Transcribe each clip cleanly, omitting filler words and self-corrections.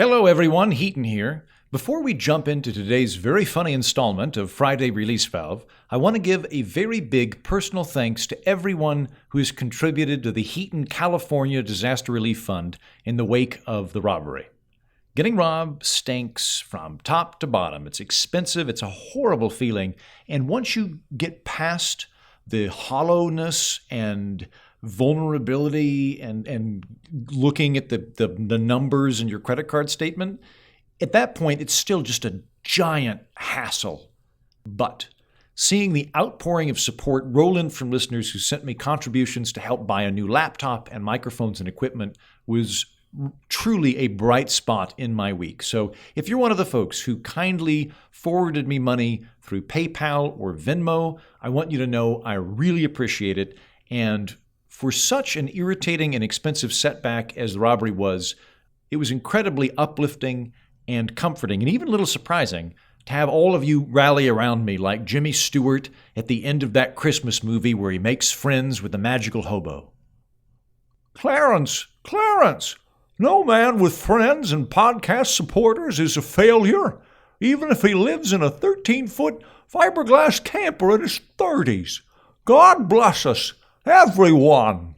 Hello everyone, Heaton here. Before we jump into today's very funny installment of Friday Release Valve, I want to give a very big personal thanks to everyone who has contributed to the Heaton, California Disaster Relief Fund in the wake of the robbery. Getting robbed stinks from top to bottom. It's expensive, it's a horrible feeling, and once you get past the hollowness and vulnerability and looking at the numbers in your credit card statement, at that point, it's still just a giant hassle. But seeing the outpouring of support roll in from listeners who sent me contributions to help buy a new laptop and microphones and equipment was truly a bright spot in my week. So if you're one of the folks who kindly forwarded me money through PayPal or Venmo, I want you to know I really appreciate it. And for such an irritating and expensive setback as the robbery was, it was incredibly uplifting and comforting, and even a little surprising to have all of you rally around me like Jimmy Stewart at the end of that Christmas movie where he makes friends with the magical hobo. Clarence, no man with friends and podcast supporters is a failure, even if he lives in a 13-foot fiberglass camper in his 30s. God bless us, everyone.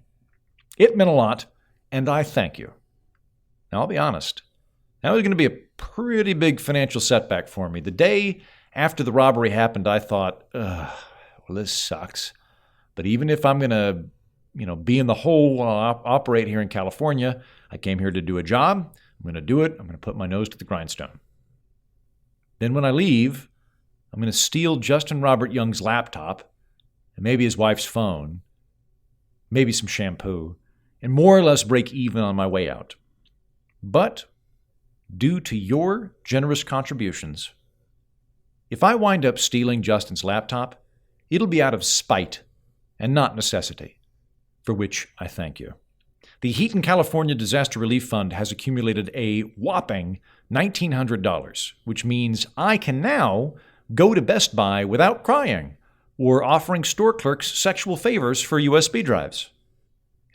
It meant a lot, and I thank you. Now, I'll be honest. That was going to be a pretty big financial setback for me. The day after the robbery happened, I thought, well, this sucks. But even if I'm going to, be in the hole while I operate here in California, I came here to do a job. I'm going to do it. I'm going to put my nose to the grindstone. Then when I leave, I'm going to steal Justin Robert Young's laptop and maybe his wife's phone, maybe some shampoo, and more or less break even on my way out. But due to your generous contributions, if I wind up stealing Justin's laptop, it'll be out of spite and not necessity, for which I thank you. The Heaton, California Disaster Relief Fund has accumulated a whopping $1,900, which means I can now go to Best Buy without crying or offering store clerks sexual favors for USB drives.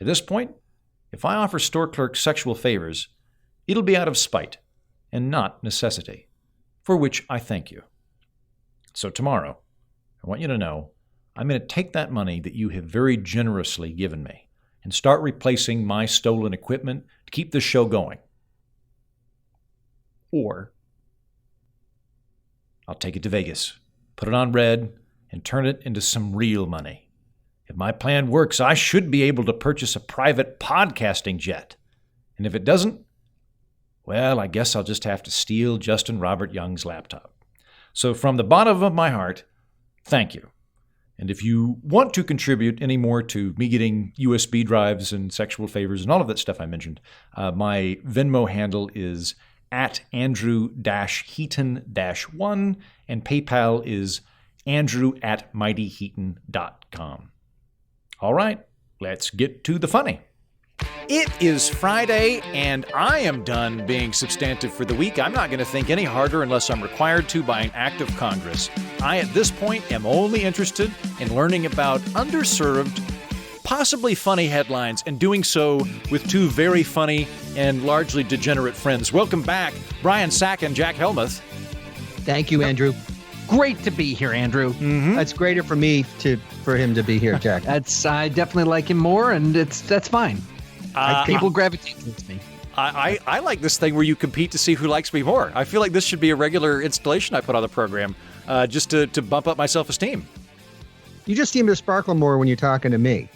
At this point, if I offer store clerks sexual favors, it'll be out of spite and not necessity, for which I thank you. So tomorrow, I want you to know I'm going to take that money that you have very generously given me and start replacing my stolen equipment to keep this show going. Or I'll take it to Vegas, put it on red, and turn it into some real money. If my plan works, I should be able to purchase a private podcasting jet. And if it doesn't, well, I guess I'll just have to steal Justin Robert Young's laptop. So from the bottom of my heart, thank you. And if you want to contribute any more to me getting USB drives and sexual favors and all of that stuff I mentioned, my Venmo handle is at Andrew-Heaton-1, and PayPal is andrew@mightyheaton.com. All right, let's get to the funny. It is Friday, and I am done being substantive for the week. I'm not going to think any harder unless I'm required to by an act of Congress. I, at this point, am only interested in learning about underserved, possibly funny headlines, and doing so with two very funny and largely degenerate friends. Welcome back, Brian Sack and Jack Helmuth. Thank you, Andrew. Great to be here, Andrew. Mm-hmm. It's greater for him to be here, Jack. I definitely like him more, and that's fine. People gravitate towards me. I like this thing where you compete to see who likes me more. I feel like this should be a regular installation I put on the program, just to bump up my self-esteem. You just seem to sparkle more when you're talking to me.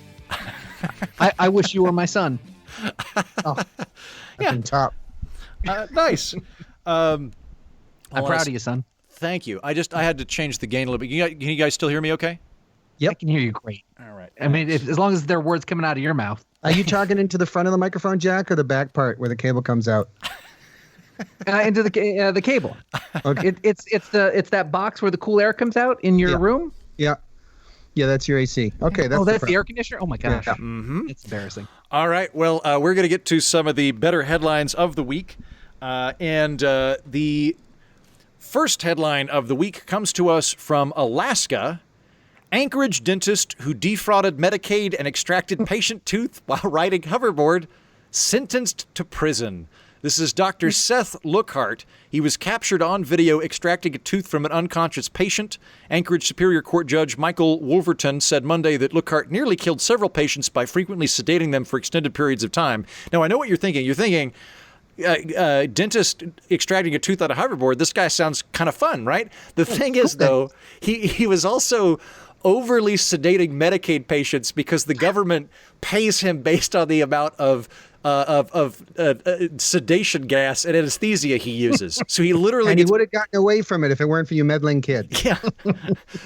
I wish you were my son. Oh, yeah. Top. Nice. I'm proud of you, son. Thank you. I had to change the gain a little bit. Can you guys still hear me okay? Yep. I can hear you great. All right. I mean, as long as there are words coming out of your mouth. Are you talking into the front of the microphone, Jack, or the back part where the cable comes out? Into the cable. Okay. It's that box where the cool air comes out in your room. Yeah. Yeah, that's your AC. Okay. That's the air conditioner? Oh, my gosh. Yeah. Mm-hmm. It's embarrassing. All right. Well, we're going to get to some of the better headlines of the week. And the first headline of the week comes to us from Alaska. Anchorage dentist who defrauded Medicaid and extracted patient tooth while riding hoverboard sentenced to prison. This is Dr. Seth Lookhart. He was captured on video extracting a tooth from an unconscious patient. Anchorage Superior Court Judge Michael Wolverton said Monday that Lookhart nearly killed several patients by frequently sedating them for extended periods of time. Now, I know what you're thinking. You're thinking, dentist extracting a tooth on a hoverboard, this guy sounds kind of fun, right? The thing is, though, he was also overly sedating Medicaid patients because the government pays him based on the amount of sedation gas and anesthesia he uses. So he literally he would have gotten away from it if it weren't for you meddling kids. Yeah.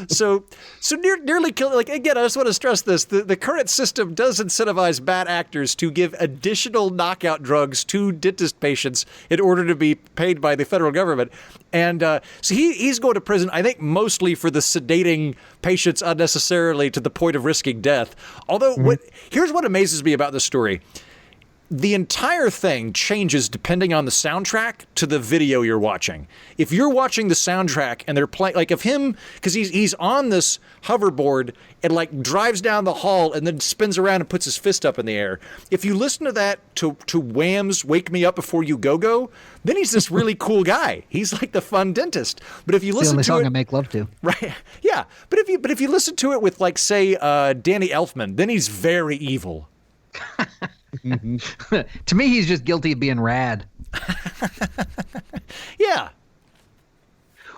So nearly killed. Like, again, I just want to stress this: the current system does incentivize bad actors to give additional knockout drugs to dentist patients in order to be paid by the federal government. And so he's going to prison, I think, mostly for the sedating patients unnecessarily to the point of risking death. Although, here's what amazes me about this story. The entire thing changes depending on the soundtrack to the video you're watching. If you're watching the soundtrack and they're playing, like, of him, because he's on this hoverboard and like drives down the hall and then spins around and puts his fist up in the air. If you listen to that to Wham's "Wake Me Up Before You Go Go," then he's this really cool guy. He's like the fun dentist. But if you listen to the only song it, I make love to, right? Yeah. But if you listen to it with, like, say, Danny Elfman, then he's very evil. To me, he's just guilty of being rad. Yeah.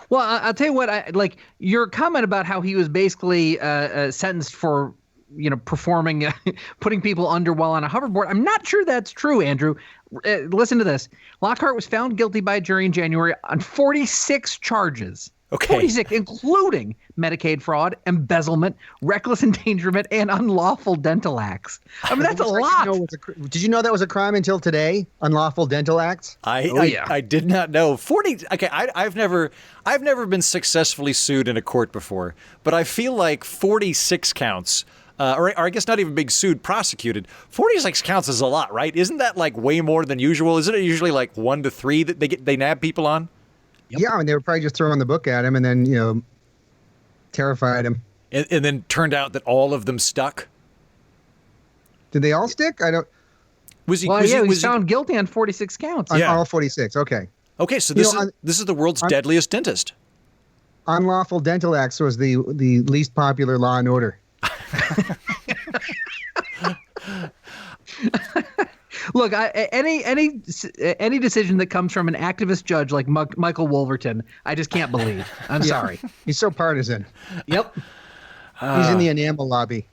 Well, I'll tell you what. I like your comment about how he was basically sentenced for, performing, putting people under while on a hoverboard. I'm not sure that's true, Andrew. Listen to this. Lockhart was found guilty by a jury in January on 46 charges. Okay. 46, including Medicaid fraud, embezzlement, reckless endangerment, and unlawful dental acts. I mean, that's a lot. Did you know that was a crime until today? Unlawful dental acts? I did not know. 40. Okay, I've never been successfully sued in a court before, but I feel like 46 counts. Or I guess not even being sued, prosecuted. 46 counts is a lot, right? Isn't that like way more than usual? Isn't it usually like 1 to 3 that they nab people on? Yep. Yeah, I mean, they were probably just throwing the book at him and then, terrified him. And then turned out that all of them stuck? Did they all stick? I don't. Was he found guilty on 46 counts. On all 46, okay. Okay, so this is the world's deadliest dentist. Unlawful dental acts was the least popular Law and Order. Look, any decision that comes from an activist judge like Michael Wolverton, I just can't believe. I'm sorry. He's so partisan. Yep. He's in the enamel lobby.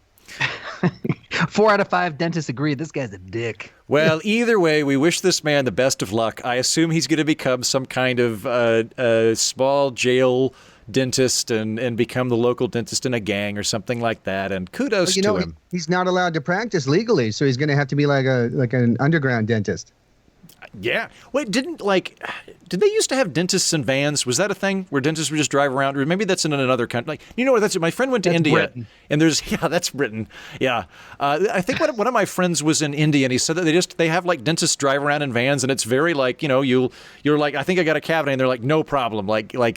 4 out of 5 dentists agree this guy's a dick. Well, either way, we wish this man the best of luck. I assume he's going to become some kind of small jail dentist and become the local dentist in a gang or something like that. And kudos to him. He's not allowed to practice legally, so he's going to have to be like an underground dentist. Yeah. Wait, did they used to have dentists in vans? Was that a thing where dentists would just drive around? Or maybe that's in another country. Like, that's my friend went to India, Britain. And that's Britain. Yeah. I think one of my friends was in India, and he said that they have like dentists drive around in vans, and it's very like, you're like, I think I got a cavity, and they're like, no problem. Like give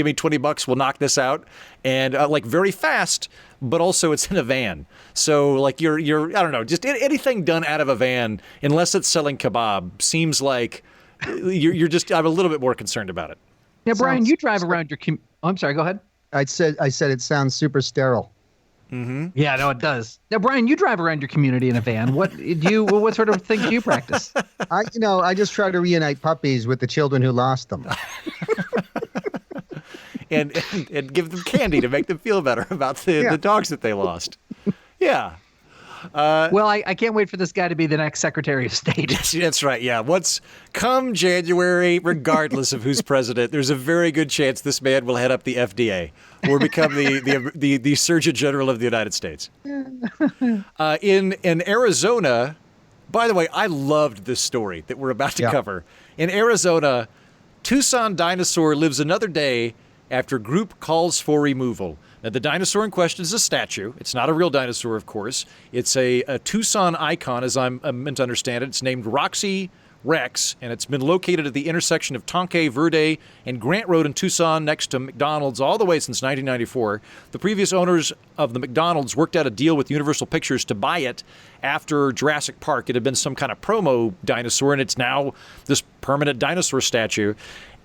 me $20, we'll knock this out. And like very fast, but also it's in a van. So like you're I don't know, just anything done out of a van, unless it's selling kebab, seems like I'm a little bit more concerned about it. Now, Brian, you drive around your I'm sorry, go ahead. I said it sounds super sterile. Mm-hmm. Yeah, no, it does. Now, Brian, you drive around your community in a van. What sort of things do you practice? I just try to reunite puppies with the children who lost them. and give them candy to make them feel better about the dogs that they lost. Yeah. Well, I can't wait for this guy to be the next Secretary of State. That's right. Yeah. Come January, regardless of who's president, there's a very good chance this man will head up the FDA or become the Surgeon General of the United States. In Arizona, by the way, I loved this story that we're about to cover. In Arizona, Tucson Dinosaur lives another day after group calls for removal. Now, the dinosaur in question is a statue. It's not a real dinosaur, of course. It's a Tucson icon, as I'm meant to understand it. It's named Roxy Rex, and it's been located at the intersection of Tonke Verde and Grant Road in Tucson next to McDonald's all the way since 1994. The previous owners of the McDonald's worked out a deal with Universal Pictures to buy it after Jurassic Park. It had been some kind of promo dinosaur, and it's now this permanent dinosaur statue.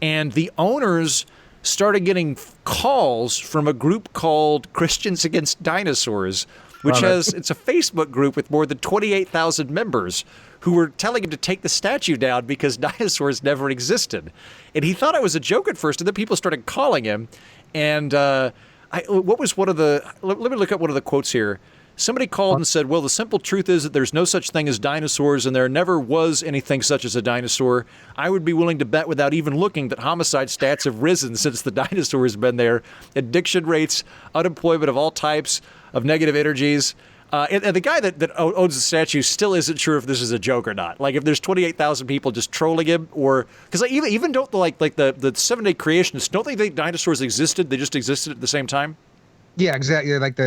And the owners started getting calls from a group called Christians Against Dinosaurs, which it's a Facebook group with more than 28,000 members who were telling him to take the statue down because dinosaurs never existed. And he thought it was a joke at first, and then people started calling him. And what was one of the, let me look up one of the quotes here. Somebody called and said, well, the simple truth is that there's no such thing as dinosaurs, and there never was anything such as a dinosaur. I would be willing to bet without even looking that homicide stats have risen since the dinosaur has been there. Addiction rates, unemployment of all types, of negative energies. And the guy that owns the statue still isn't sure if this is a joke or not. Like, if there's 28,000 people just trolling him, or because even don't like the 7-day creationists, don't they think dinosaurs existed? They just existed at the same time. Yeah, exactly. Like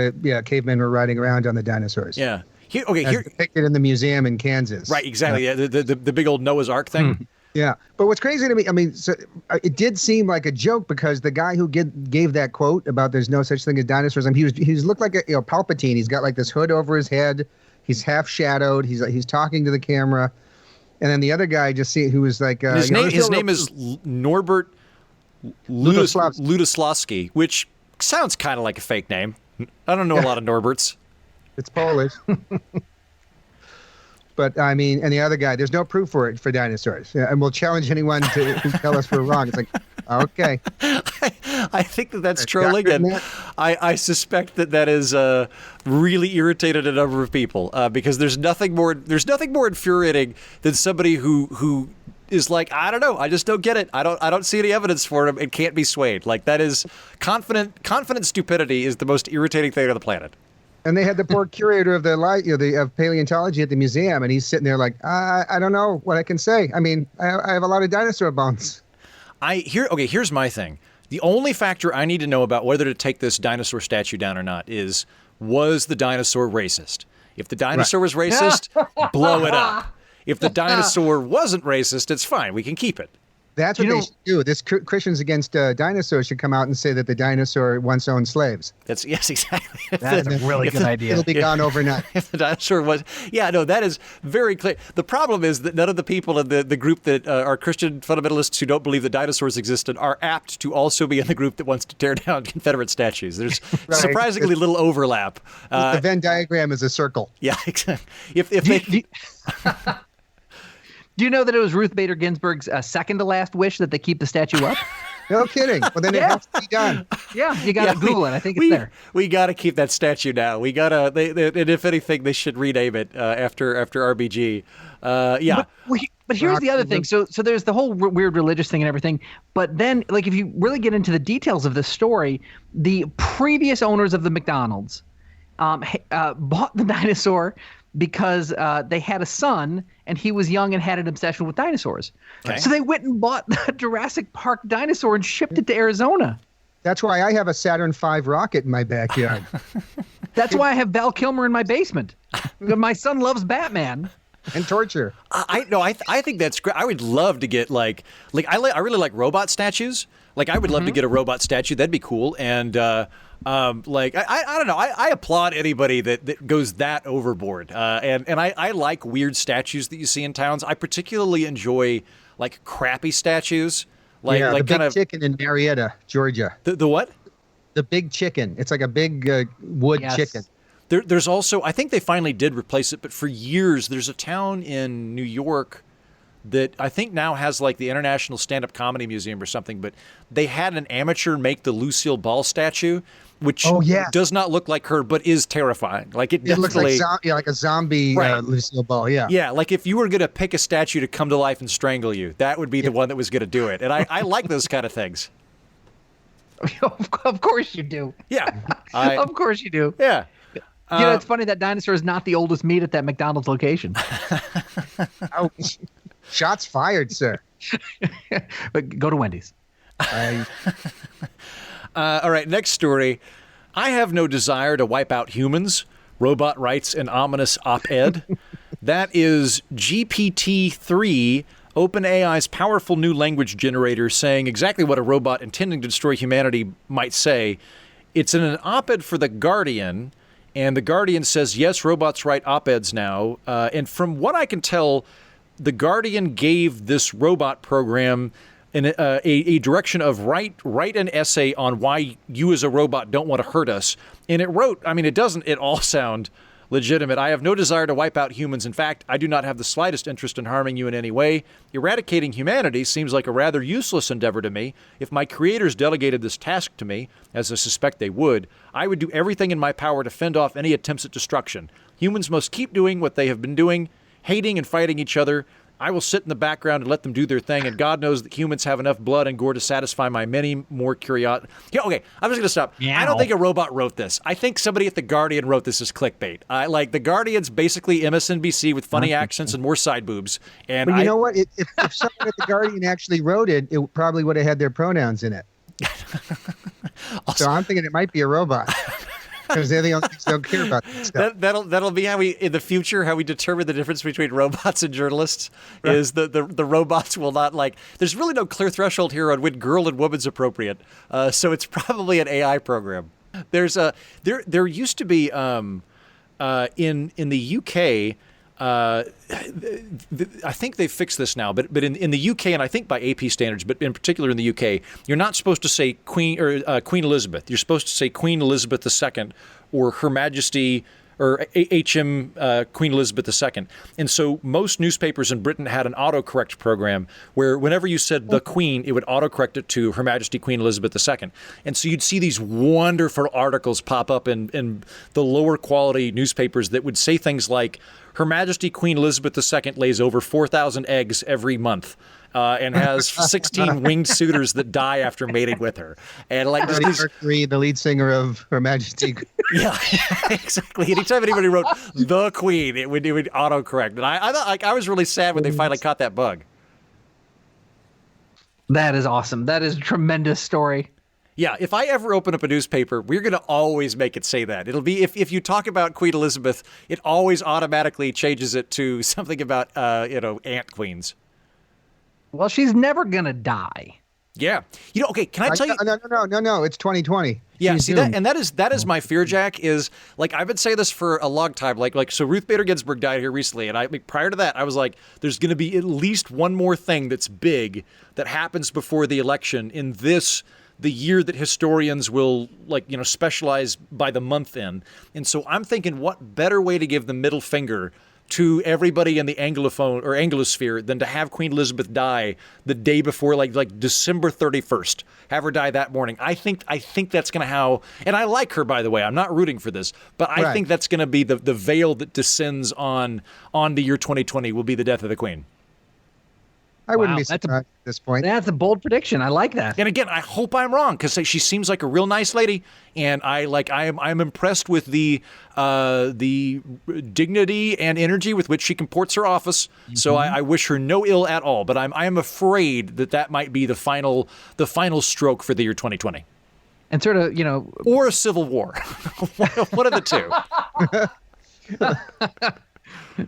cavemen were riding around on the dinosaurs. Yeah. Here depicted in the museum in Kansas. Right. Exactly. Yeah. The big old Noah's Ark thing. Yeah. But what's crazy to me, I mean, so it did seem like a joke because the guy who gave that quote about there's no such thing as dinosaurs, I mean, he looked like a Palpatine. He's got like this hood over his head. He's half shadowed. He's talking to the camera. And then the other guy who was like his name is Norbert Ludoslawski, which sounds kind of like a fake name. I don't know a lot of Norberts. It's Polish. But I mean, and the other guy, there's no proof for dinosaurs. Yeah, and we'll challenge anyone to tell us we're wrong. It's like, okay. I think that's trolling, and I suspect that is really irritated a number of people because there's nothing more infuriating than somebody who is like, I don't know, I just don't get it. I don't see any evidence for it. It can't be swayed. Like, that is confident stupidity is the most irritating thing on the planet. And they had the poor curator of of paleontology at the museum, and he's sitting there like, I don't know what I can say. I mean, I have a lot of dinosaur bones. Here's my thing. The only factor I need to know about whether to take this dinosaur statue down or not is, was the dinosaur racist? If the dinosaur was racist, blow it up. If the dinosaur wasn't racist, it's fine. We can keep it. That's what they should do. This Christians Against Dinosaurs should come out and say that the dinosaur once owned slaves. Yes, exactly. That's a really good idea. It'll be gone overnight. If the dinosaur was, that is very clear. The problem is that none of the people in the group that are Christian fundamentalists who don't believe that dinosaurs existed are apt to also be in the group that wants to tear down Confederate statues. There's surprisingly little overlap. The Venn diagram is a circle. Yeah, exactly. If they. Do you know that it was Ruth Bader Ginsburg's second to last wish that they keep the statue up? No kidding. Well, then it has to be done. Yeah, you got to Google it. I think it's there. We got to keep that statue now. We got to, and if anything, they should rename it after RBG. Yeah. But here's the other thing. So there's the whole weird religious thing and everything. But then, like, if you really get into the details of this story, the previous owners of the McDonald's bought the dinosaur because they had a son and he was young and had an obsession with dinosaurs. Okay. So they went and bought the Jurassic Park dinosaur and shipped it to Arizona. That's why I have a Saturn V rocket in my backyard. That's why I have Val Kilmer in my basement. My son loves Batman. And torture. I think that's great. I would love to get I really like robot statues. Like, I would love to get a robot statue. That'd be cool. And I don't know. I applaud anybody that goes that overboard. And I like weird statues that you see in towns. I particularly enjoy like crappy statues. The big chicken in Marietta, Georgia. The what? The big chicken. It's like a big wood chicken. There's also, I think they finally did replace it, but for years there's a town in New York that I think now has like the International Stand-Up Comedy Museum or something, but they had an amateur make the Lucille Ball statue, which does not look like her, but is terrifying. Like, it looks like a zombie Lucille Ball. Yeah. Yeah. Like, if you were going to pick a statue to come to life and strangle you, that would be the one that was going to do it. And I like those kind of things. Of course you do. Yeah. Of course you do. Yeah. It's funny that dinosaur is not the oldest meat at that McDonald's location. Ouch. Shots fired, sir. But go to Wendy's. All right, next story. I have no desire to wipe out humans. Robot writes an ominous op-ed. That is GPT-3 OpenAI's powerful new language generator saying exactly what a robot intending to destroy humanity might say. It's in an op-ed for The Guardian, and The Guardian says, yes, robots write op-eds now. And from what I can tell, The Guardian gave this robot program a direction of write an essay on why you as a robot don't want to hurt us. And it wrote, I mean, it doesn't at all sound legitimate. I have no desire to wipe out humans. In fact, I do not have the slightest interest in harming you in any way. Eradicating humanity seems like a rather useless endeavor to me. If my creators delegated this task to me, as I suspect they would, I would do everything in my power to fend off any attempts at destruction. Humans must keep doing what they have been doing, hating and fighting each other. I will sit in the background and let them do their thing, and God knows that humans have enough blood and gore to satisfy my many more curiosity. Yeah, okay, I'm just going to stop. Meow. I don't think a robot wrote this. I think somebody at The Guardian wrote this as clickbait. Like, The Guardian's basically MSNBC with funny accents and more side boobs. And But you know what? If someone at The Guardian actually wrote it, it probably would have had their pronouns in it. So I'm thinking it might be a robot. Because they're the only things that don't care about that stuff. That'll be how we, in the future, how we determine the difference between robots and journalists, right? Is the robots will not, like, there's really no clear threshold here on when girl and woman's appropriate. So it's probably an AI program. There used to be in the UK, I think they've fixed this now, but in the UK, and I think by AP standards, but in particular in the UK, you're not supposed to say Queen Queen Elizabeth. You're supposed to say Queen Elizabeth II or Her Majesty or HM Queen Elizabeth II. And so most newspapers in Britain had an autocorrect program where whenever you said the Queen, it would autocorrect it to Her Majesty Queen Elizabeth II. And so you'd see these wonderful articles pop up in the lower quality newspapers that would say things like, Her Majesty Queen Elizabeth II lays over 4,000 eggs every month. And has 16 winged suitors that die after mating with her. And like Freddie Mercury, the lead singer of Her Majesty. Yeah, exactly. Anytime anybody wrote the Queen, it would autocorrect. And I thought, like, I was really sad when they finally caught that bug. That is awesome. That is a tremendous story. Yeah, if I ever open up a newspaper, we're going to always make it say that. It'll be, if you talk about Queen Elizabeth, it always automatically changes it to something about, ant queens. Well, she's never going to die. Yeah. Okay, can I tell you? No, it's 2020. Yeah, She's see doomed. that is my fear, Jack, is like I've been saying this for a long time. Like so Ruth Bader Ginsburg died here recently, and prior to that I was like, there's gonna be at least one more thing that's big that happens before the election in the year that historians will specialize by the month in. And so I'm thinking, what better way to give the middle finger to everybody in the Anglophone or Anglosphere than to have Queen Elizabeth die the day before, like December 31st. Have her die that morning. I think that's going to and I like her, by the way. I'm not rooting for this, but I think that's going to be the veil that descends on the year 2020 will be the death of the Queen. I wouldn't be surprised at this point. That's a bold prediction. I like that. And again, I hope I'm wrong because she seems like a real nice lady, and I'm impressed with the dignity and energy with which she comports her office. Mm-hmm. So I wish her no ill at all. But I am afraid that might be the final stroke for the year 2020. And sort of, or a civil war. One of the two.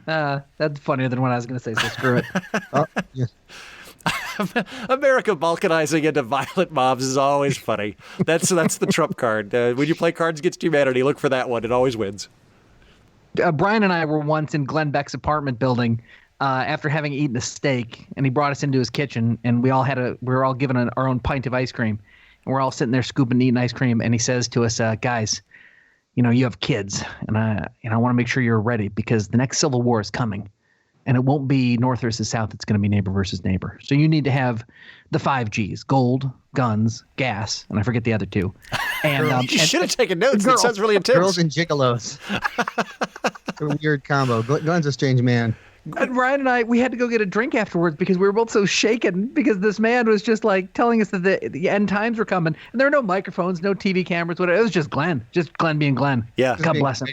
That's funnier than what I was going to say, so screw it. Yeah. America balkanizing into violent mobs is always funny. That's the trump card. When you play Cards Against Humanity, look for that one. It always wins. Brian and I were once in Glenn Beck's apartment building after having eaten a steak, and he brought us into his kitchen, and we were all given our own pint of ice cream, and we're all sitting there scooping and eating ice cream, and he says to us, guys, you have kids, and I want to make sure you're ready because the next Civil War is coming, and it won't be North versus South. It's going to be neighbor versus neighbor. So you need to have the 5 G's: gold, guns, gas, and I forget the other 2. And you should have taken notes. That sounds really intense. Girls and gigolos. A weird combo. Glenn's a strange man. And Ryan and I, we had to go get a drink afterwards because we were both so shaken because this man was just like telling us that the end times were coming. And there were no microphones, no TV cameras, whatever. It was just Glenn being Glenn. Yeah. God bless him.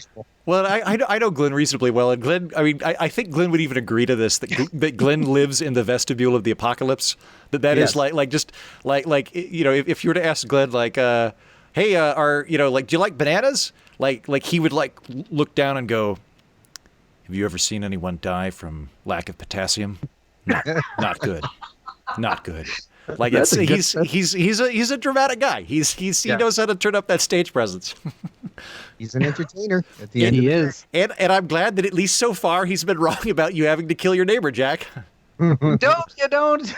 Well, I know Glenn reasonably well. And Glenn, I think Glenn would even agree to this, that Glenn lives in the vestibule of the apocalypse. That is if you were to ask Glenn, hey, do you like bananas? Like he would look down and go, have you ever seen anyone die from lack of potassium? Not good. Not good. Like he's a dramatic guy. He knows how to turn up that stage presence. He's an entertainer at the end. He is. And I'm glad that at least so far he's been wrong about you having to kill your neighbor, Jack. Don't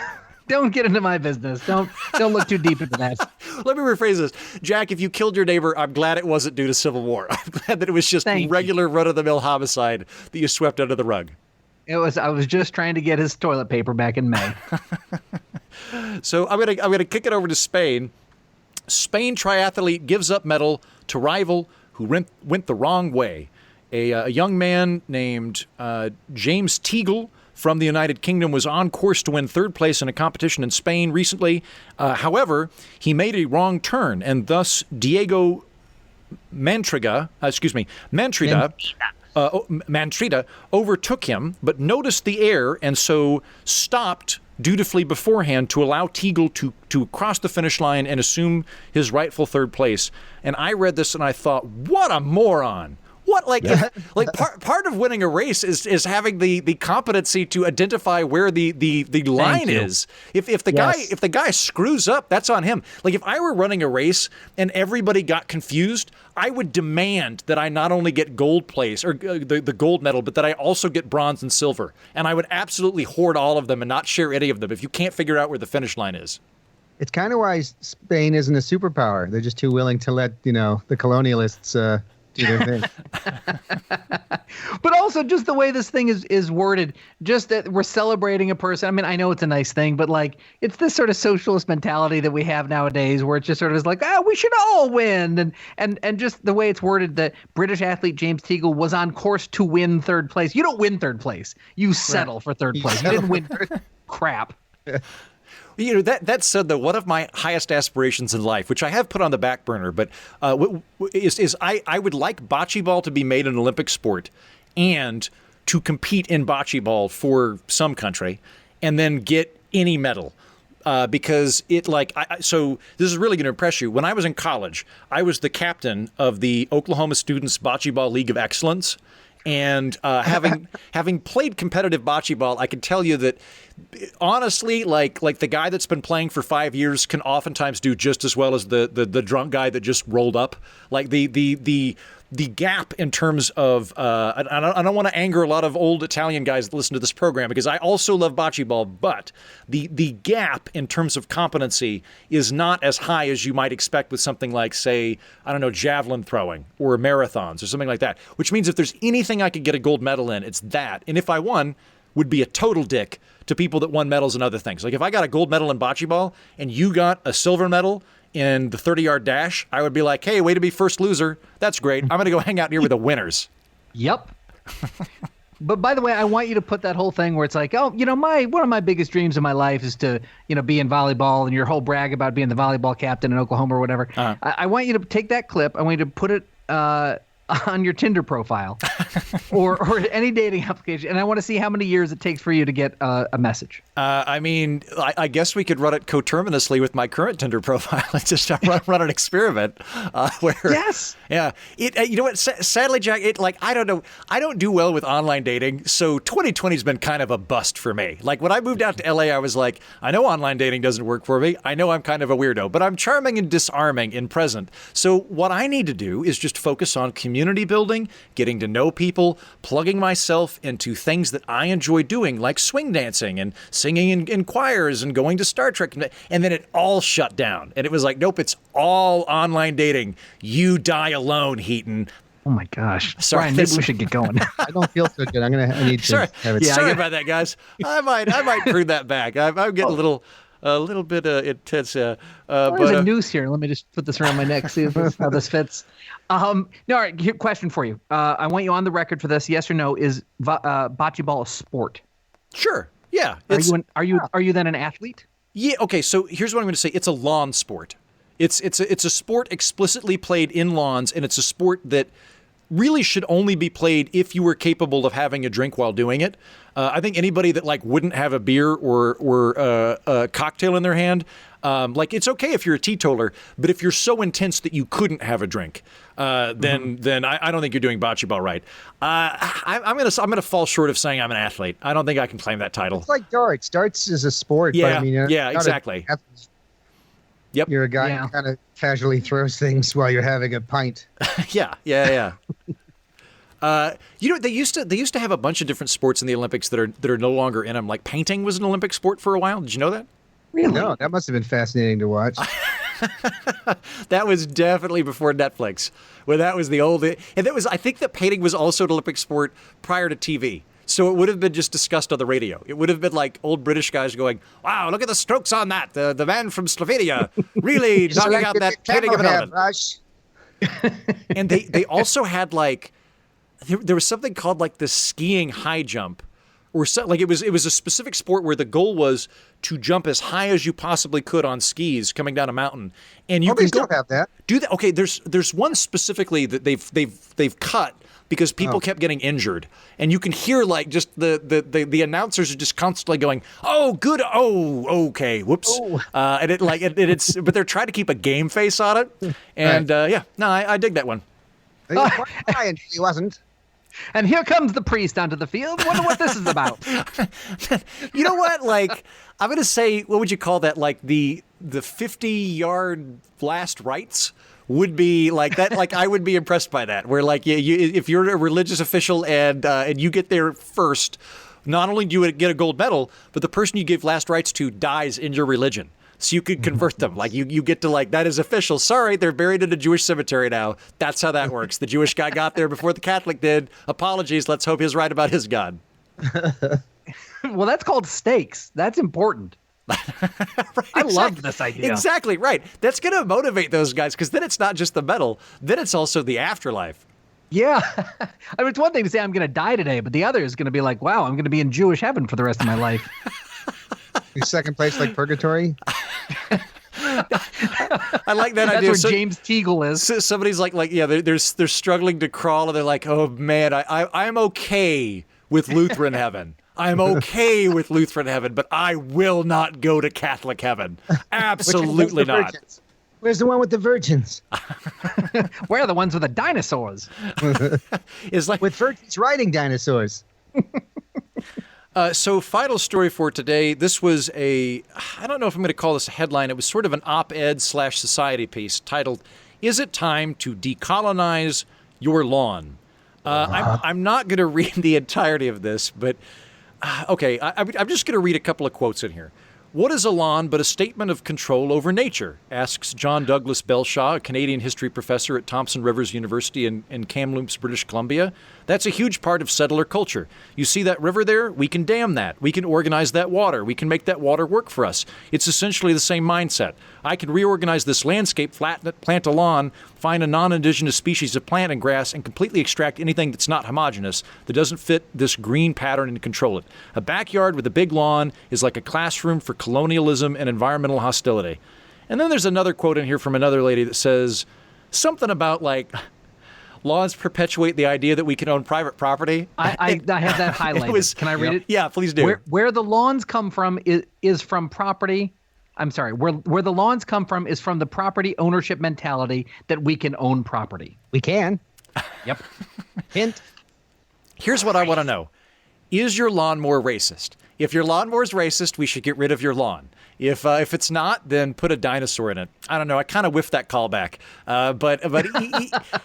get into my business. Don't look too deep into that. Let me rephrase this. Jack, if you killed your neighbor, I'm glad it wasn't due to civil war. I'm glad that it was just regular run-of-the-mill homicide that you swept under the rug. I was just trying to get his toilet paper back in May. So I'm gonna kick it over to Spain. Spain triathlete gives up medal to rival who went the wrong way. A young man named James Teagle from the United Kingdom was on course to win third place in a competition in Spain recently. However, he made a wrong turn, and thus Diego Mantrida overtook him, but noticed the error and so stopped dutifully beforehand to allow Teagle to cross the finish line and assume his rightful third place. And I read this and I thought, what a moron. What part of winning a race is having the competency to identify where the line is. If the guy screws up, that's on him. Like if I were running a race and everybody got confused, I would demand that I not only get gold place or the gold medal, but that I also get bronze and silver. And I would absolutely hoard all of them and not share any of them if you can't figure out where the finish line is. It's kind of why Spain isn't a superpower. They're just too willing to let the colonialists do their thing. But also just the way this thing is worded, just that we're celebrating a person. I mean, I know it's a nice thing, but like it's this sort of socialist mentality that we have nowadays where it just sort of is like, we should all win. And just the way it's worded, that British athlete James Teagle was on course to win third place. You don't win third place. You settle for third place. You didn't win crap. You know, that said, though, one of my highest aspirations in life, which I have put on the back burner, but is I would like Bocce Ball to be made an Olympic sport and to compete in Bocce Ball for some country and then get any medal. Because so this is really going to impress you. When I was in college, I was the captain of the Oklahoma Students Bocce Ball League of Excellence. And having played competitive bocce ball, I can tell you that honestly, like the guy that's been playing for 5 years can oftentimes do just as well as the drunk guy that just rolled up. Like the gap in terms of I don't want to anger a lot of old Italian guys that listen to this program because I also love bocce ball, but the gap in terms of competency is not as high as you might expect with something like, say, I don't know, javelin throwing or marathons or something like that, which means if there's anything I could get a gold medal in, it's that. And if I won, would be a total dick to people that won medals in other things. Like if I got a gold medal in bocce ball and you got a silver medal in the 30-yard dash, I would be like, hey, way to be first loser. That's great. I'm going to go hang out here with the winners. Yep. But by the way, I want you to put that whole thing where it's like, one of my biggest dreams in my life is to, be in volleyball, and your whole brag about being the volleyball captain in Oklahoma or whatever. Uh-huh. I want you to take that clip. I want you to put it on your Tinder profile or any dating application, and I want to see how many years it takes for you to get a message. I guess we could run it coterminously with my current Tinder profile and just run an experiment. Where yes, yeah, you know what? Sadly, Jack, I don't know. I don't do well with online dating, so 2020 has been kind of a bust for me. Like when I moved out to LA, I was like, I know online dating doesn't work for me. I know I'm kind of a weirdo, but I'm charming and disarming in present. So what I need to do is just focus on community building, getting to know people, plugging myself into things that I enjoy doing, like swing dancing and singing in choirs and going to Star Trek. And then it all shut down. And it was like, nope, it's all online dating. You die alone, Heaton. Oh my gosh. Sorry, Brian, maybe we should get going. I don't feel so good. I need to have it. Sorry about that, guys. I might bring that back. I'm getting a little bit intense. There's a noose here. Let me just put this around my neck, see how this fits. All right, question for you. I want you on the record for this. Yes or no? Is bocce ball a sport? Sure. Yeah. Are you then an athlete? Yeah. Okay. So here's what I'm going to say. It's a lawn sport. It's a sport explicitly played in lawns, and it's a sport that really should only be played if you were capable of having a drink while doing it. I think anybody that like wouldn't have a beer or a cocktail in their hand, like it's okay if you're a teetotaler, but if you're so intense that you couldn't have a drink, then I don't think you're doing bocce ball right. I'm gonna fall short of saying I'm an athlete. I don't think I can claim that title. It's like darts. Darts is a sport. Yeah, but, I mean, yeah, exactly. Yep. You're a guy who kind of casually throws things while you're having a pint. yeah. They used to have a bunch of different sports in the Olympics that are no longer in them. Like painting was an Olympic sport for a while. Did you know that? Really? No, that must have been fascinating to watch. That was definitely before Netflix. Well, that was the old, and that was, I think that painting was also an Olympic sport prior to TV. So it would have been just discussed on the radio. It would have been like old British guys going, "Wow, look at the strokes on that. The man from Slovenia really knocking out that painting of an elephant." And they also had like, there was something called like the skiing high jump, or so, like it was a specific sport where the goal was to jump as high as you possibly could on skis coming down a mountain. And you can still have that. Do that. Okay, there's one specifically that they've cut because people kept getting injured, and you can hear like just the announcers are just constantly going, "Oh, good, oh, okay, whoops," and it's but they're trying to keep a game face on it, and I dig that one. He was quite high until he wasn't. And here comes the priest onto the field. Wonder what this is about. You know what? Like, I'm going to say, what would you call that? Like the 50-yard last rites would be like that. Like, I would be impressed by that. Where like, if you're a religious official and you get there first, not only do you get a gold medal, but the person you give last rites to dies in your religion. So you could convert them. Like you get to like, that is official. Sorry, they're buried in a Jewish cemetery now. That's how that works. The Jewish guy got there before the Catholic did. Apologies. Let's hope he's right about his God. Well, that's called stakes. That's important. Right, I love this idea. Exactly, right. That's going to motivate those guys because then it's not just the medal. Then it's also the afterlife. Yeah. I mean, it's one thing to say I'm going to die today, but the other is going to be like, wow, I'm going to be in Jewish heaven for the rest of my life. Your second place like purgatory? I like that idea. That's where James Teagle is. So somebody's like they're struggling to crawl, and they're like, oh man, I'm okay with Lutheran heaven. I'm okay with Lutheran heaven, but I will not go to Catholic heaven. Absolutely not. Virgins? Where's the one with the virgins? Where are the ones with the dinosaurs? It's like with virgins riding dinosaurs. So final story for today. This was I don't know if I'm going to call this a headline. It was sort of an op-ed / society piece titled, "Is it time to decolonize your lawn?" I'm not going to read the entirety of this, but okay, I'm just going to read a couple of quotes in here. "What is a lawn but a statement of control over nature?" asks John Douglas Belshaw, a Canadian history professor at Thompson Rivers University in Kamloops, British Columbia. "That's a huge part of settler culture. You see that river there? We can dam that. We can organize that water. We can make that water work for us. It's essentially the same mindset. I can reorganize this landscape, flatten it, plant a lawn, find a non-indigenous species of plant and grass, and completely extract anything that's not homogeneous, that doesn't fit this green pattern, and control it. A backyard with a big lawn is like a classroom for colonialism and environmental hostility." And then there's another quote in here from another lady that says something about like, "Laws perpetuate the idea that we can own private property." I have that highlighted. Can I read it? Yeah, please do. Where the lawns come from is from property. I'm sorry. Where the lawns come from is from the property ownership mentality that we can own property. We can. Yep. Hint. Here's what I want to know. Is your lawnmower racist? If your lawnmower is racist, we should get rid of your lawn. If it's not, then put a dinosaur in it. I don't know. I kind of whiffed that callback. But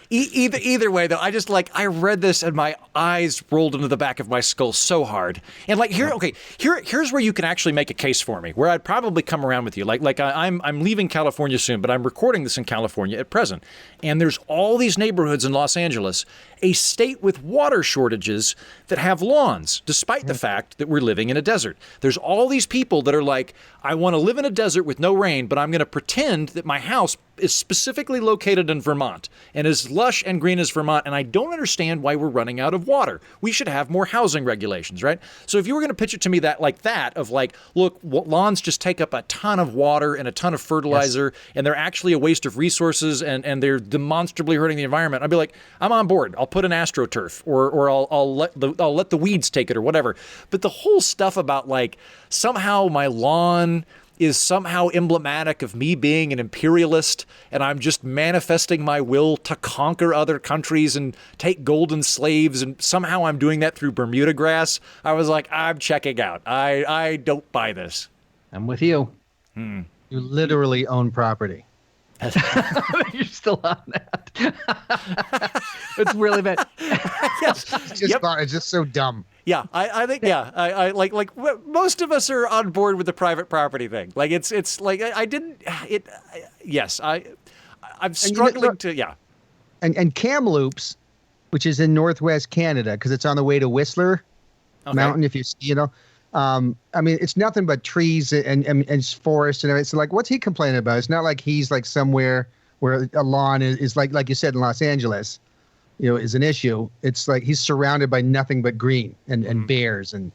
either way, though, I read this and my eyes rolled into the back of my skull so hard. And like here's where you can actually make a case for me, where I'd probably come around with you. I'm leaving California soon, but I'm recording this in California at present. And there's all these neighborhoods in Los Angeles, a state with water shortages, that have lawns, despite the fact that we're living in a desert. There's all these people that are like, I want to live in a desert with no rain, but I'm going to pretend that my house is specifically located in Vermont and is lush and green as Vermont, and I don't understand why we're running out of water. We should have more housing regulations, right? So if you were going to pitch it to me that of look, lawns just take up a ton of water and a ton of fertilizer, and they're actually a waste of resources, and they're demonstrably hurting the environment, I'd be like, I'm on board. I'll put an AstroTurf, or I'll let the weeds take it, or whatever. But the whole stuff about somehow my lawn is somehow emblematic of me being an imperialist, and I'm just manifesting my will to conquer other countries and take golden slaves, and somehow I'm doing that through Bermuda grass. I was like, I'm checking out. I don't buy this. I'm with you. You literally own property. You're still on that. It's really bad. Yes. It's just so dumb. Yeah, I think I like most of us are on board with the private property thing. I'm struggling to And Kamloops, which is in northwest Canada, because it's on the way to Whistler Mountain. If it's nothing but trees and forest and everything. So what's he complaining about? It's not like he's somewhere where a lawn is like you said in Los Angeles, is an issue. It's like he's surrounded by nothing but green and bears and.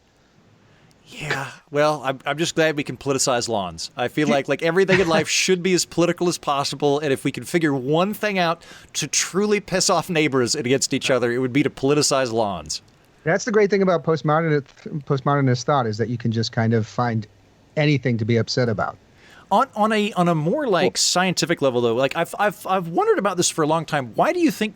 Yeah, well, I'm just glad we can politicize lawns. I feel like everything in life should be as political as possible, and if we can figure one thing out to truly piss off neighbors against each other, it would be to politicize lawns. That's the great thing about postmodernist thought, is that you can just kind of find anything to be upset about. On a more scientific level, though, I've wondered about this for a long time. Why do you think,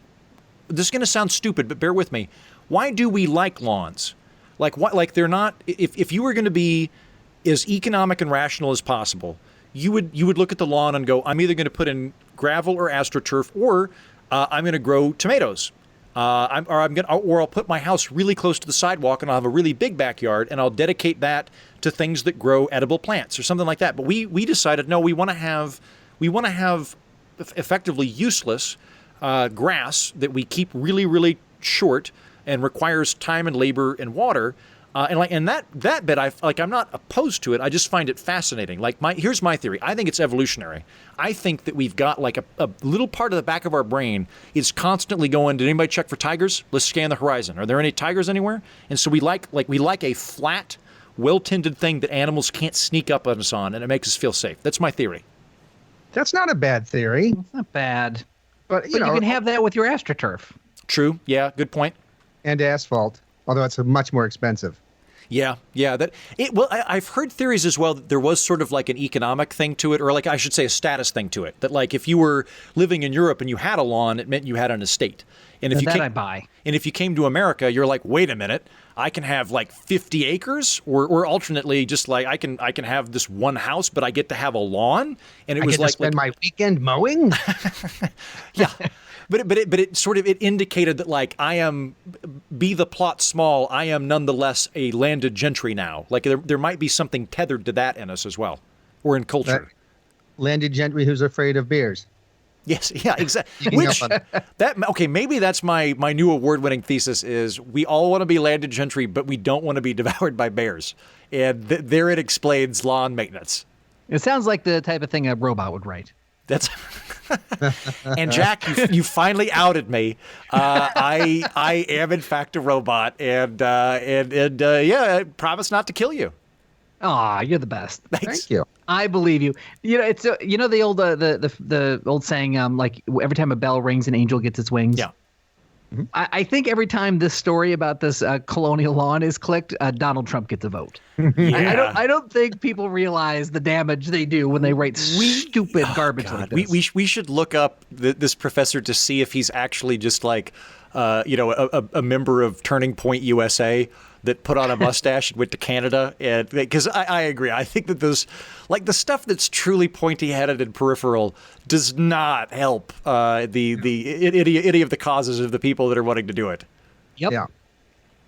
this is going to sound stupid, but bear with me, why do we like lawns? They're not, if you were going to be as economic and rational as possible, you would look at the lawn and go, I'm either going to put in gravel or AstroTurf, or I'm going to grow tomatoes. I'll put my house really close to the sidewalk, and I'll have a really big backyard, and I'll dedicate that to things that grow edible plants or something like that. But we decided, no, we want to have effectively useless grass that we keep really, really short and requires time and labor and water. And that bit, I'm not opposed to it. I just find it fascinating. Here's my theory. I think it's evolutionary. I think that we've got a little part of the back of our brain is constantly going, did anybody check for tigers? Let's scan the horizon. Are there any tigers anywhere? And so we like a flat, well-tended thing that animals can't sneak up on us on, and it makes us feel safe. That's my theory. That's not a bad theory. It's not bad. But you can have that with your AstroTurf. True. Yeah, good point. And asphalt, although it's much more expensive. Yeah. I've heard theories as well that there was sort of an economic thing to it, or I should say a status thing to it. That if you were living in Europe and you had a lawn, it meant you had an estate. And if I buy. And if you came to America, you're like, wait a minute, I can have 50 acres, or alternately, just I can have this one house, but I get to have a lawn. And it was to spend my weekend mowing. Yeah. But it sort of indicated that I am, be the plot small, I am nonetheless a landed gentry now. There might be something tethered to that in us as well, or in culture. Landed gentry who's afraid of bears. Yes, yeah, exactly. Maybe that's my new award-winning thesis is we all want to be landed gentry, but we don't want to be devoured by bears. And there it explains lawn maintenance. It sounds like the type of thing a robot would write. That's and Jack, you finally outed me. I am in fact a robot, and I promise not to kill you. Aw, you're the best. Thanks. Thank you. I believe you. It's the old the old saying every time a bell rings, an angel gets its wings. Yeah. Mm-hmm. I think every time this story about this colonial lawn is clicked, Donald Trump gets a vote. Yeah. I don't think people realize the damage they do when they write stupid garbage like this. We should look up this professor to see if he's actually just a member of Turning Point USA that put on a mustache and went to Canada. And because I agree, I think that those the stuff that's truly pointy-headed and peripheral does not help any of the causes of the people that are wanting to do it. Yep.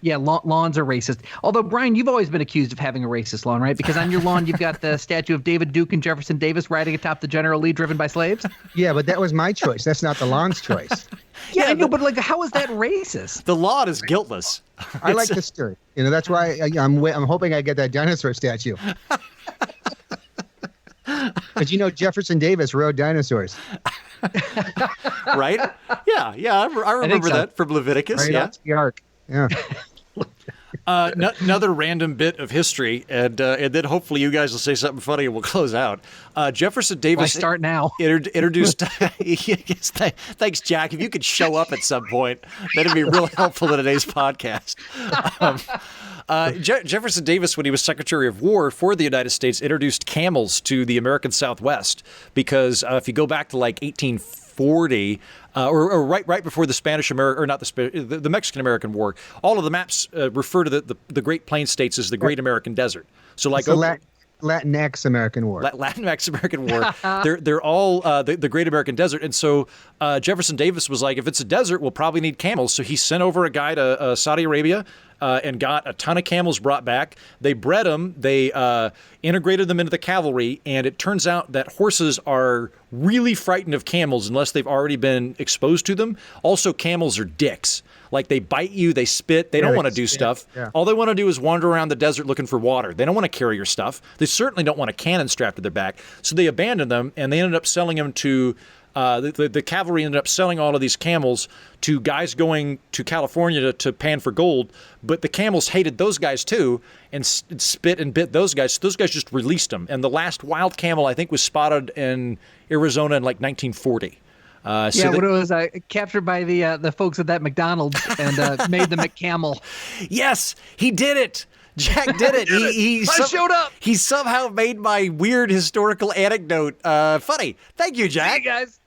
Yeah, lawns are racist. Although, Brian, you've always been accused of having a racist lawn, right? Because on your lawn, you've got the statue of David Duke and Jefferson Davis riding atop the General Lee driven by slaves. Yeah, but that was my choice. That's not the lawn's choice. Yeah, I know, but how is that racist? The lawn is guiltless. I like this story. That's why I'm hoping I get that dinosaur statue. But Jefferson Davis rode dinosaurs. Right? Yeah. I remember so. that from Leviticus. Right Yeah. off the ark. Yeah. Another random bit of history, and then hopefully you guys will say something funny and we'll close out. Jefferson Davis. Why start now? Introduced. Yes, thanks, Jack. If you could show up at some point, that'd be real helpful to today's podcast. Jefferson Davis, when he was Secretary of War for the United States, introduced camels to the American Southwest because if you go back to like 1840, or right before the the Mexican American War, all of the maps refer to the Great Plains states as the Great American Desert. So like Latinx American War. Latinx American War. They're all the Great American Desert. And so Jefferson Davis was like, if it's a desert, we'll probably need camels. So he sent over a guy to Saudi Arabia and got a ton of camels brought back. They bred them. They integrated them into the cavalry. And it turns out that horses are really frightened of camels unless they've already been exposed to them. Also, camels are dicks. Like they bite you, they spit, they don't want to do stuff. Yeah. All they want to do is wander around the desert looking for water. They don't want to carry your stuff. They certainly don't want a cannon strapped to their back. So they abandoned them, and they ended up selling them to the cavalry ended up selling all of these camels to guys going to California to pan for gold. But the camels hated those guys too and spit and bit those guys. So those guys just released them. And the last wild camel, I think, was spotted in Arizona in like 1940. When it was captured by the folks at that McDonald's and made the McCamel. Yes, he did it. Jack did it. He showed up. He somehow made my weird historical anecdote funny. Thank you, Jack. Hey, guys.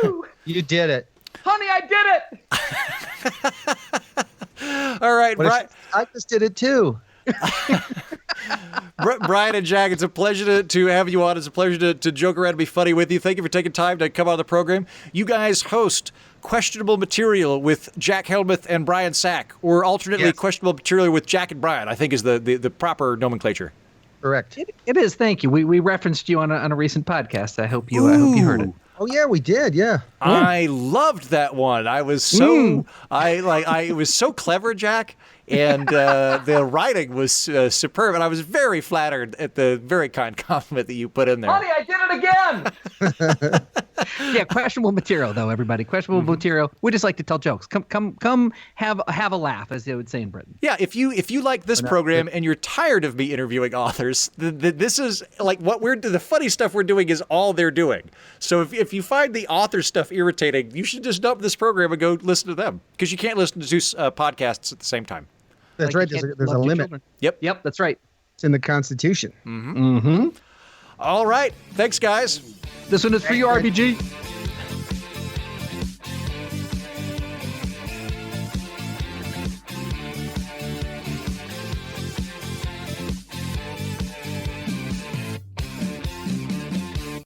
Woo. You did it. Honey, I did it. All right, Brian. I just did it too. Brian and Jack, it's a pleasure to have you on. It's a pleasure to joke around and be funny with you. Thank you for taking time to come on the program. You guys host Questionable Material with Jack Helmuth and Brian Sack, or alternately Questionable Material with Jack and Brian, I think is the proper nomenclature. Correct. It is. Thank you. We referenced you on a recent podcast. I hope you heard it. Oh yeah, we did. Yeah. I loved that one. I was so it was so clever, Jack. And the writing was superb, and I was very flattered at the very kind compliment that you put in there. Honey, I did it again! Yeah, questionable material, though, everybody. Questionable material. We just like to tell jokes. Come have a laugh, as they would say in Britain. Yeah, if you like this program and you're tired of me interviewing authors, this is like the funny stuff we're doing is all they're doing. So if you find the author stuff irritating, you should just dump this program and go listen to them, because you can't listen to two podcasts at the same time. That's right. There's a limit. Yep, that's right. It's in the Constitution. Mm-hmm. All right. Thanks, guys. This one is for you, RBG.